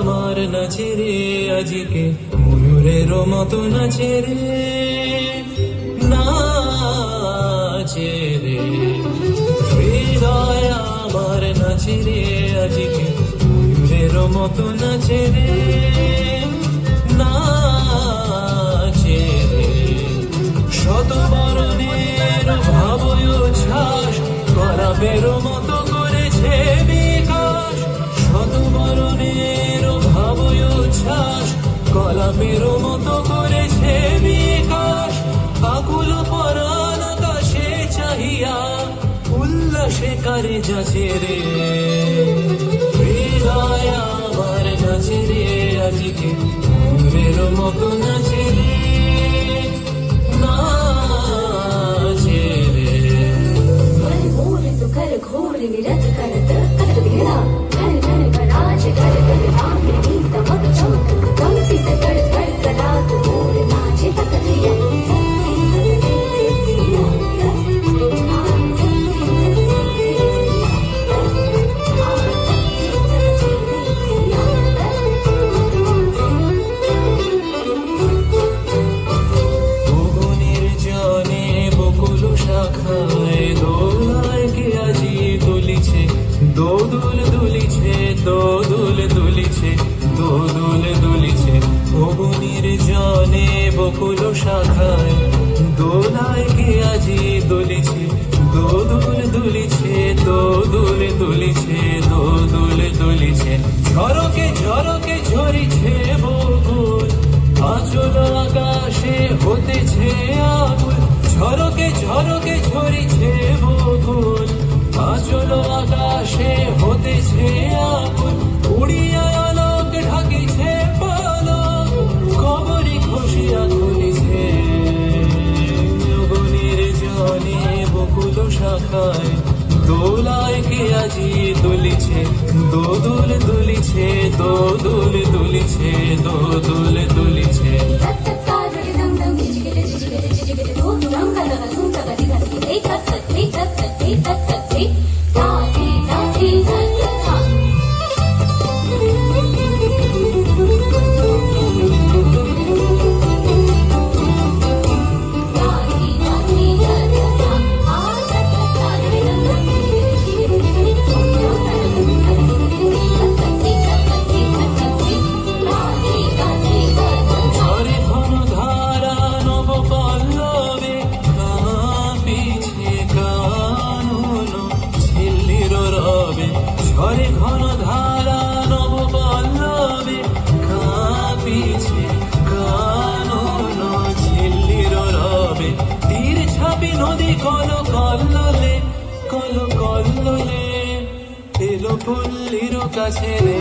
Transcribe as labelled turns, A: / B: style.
A: আমার নাচে রে আজকে ময়ূরের মতো নাচে রে, নাচে রে হৃদয় আমার নাচে রে আজকে ময়ূরের মতো নাচে রে, নাচে রে শত বরণের ভাবয় ছাস কলাপের মতো করেছে বিকাশ, শত বরণের ভাবয় ছাস কলাপের মতো করেছে বিকাশ, আকুল পরাণ আকাশে চাহিয়া উল্লাসে কারে যাচ্ছে রে, হৃদয় আমার নাচে রে আজকে ময়ূরের মতো নাচে রে, नाचे रे
B: घर घोर तो कर घोर निरत करत करत गिरा घन घन गराज घर घर राम गीत मत चमक कम सित कर कर करात मोर नाचे तक दिया
A: দোদুল দুলিছে দোদুল দুলিছে দোদুল দুলিছে অবনীর জনে বকুল শাখায় দোলায় কে আজি দুলিছে দোদুল দুলিছে দোদুল দুলিছে দোদুল দুলিছে ঝরকে ঝরকে ঝরিছে বকুল আচল আকাশে হতেছে আকুল, ঝরকে ঝরকে ঝরিছে বকুল আচল আকাশে হতেছে আকুল, উড়িয়া আলোক ঢাকিছে পালক খবরি খসিয়া খুলিছে অবনীর জনে বকুল শাখায় দোলায় কে আজি দুলিছে দোদুল দুলিছে দোদুল দুলিছে দোদুল দুলিছে ঘরে ঘন ধারা নব পল্লবে কাঁপিছে কানন ঝিল্লির রবে, তীর ছাপি নদী কল কল্লোলে কল কল্লোলে এলো পল্লীর কাছে রে।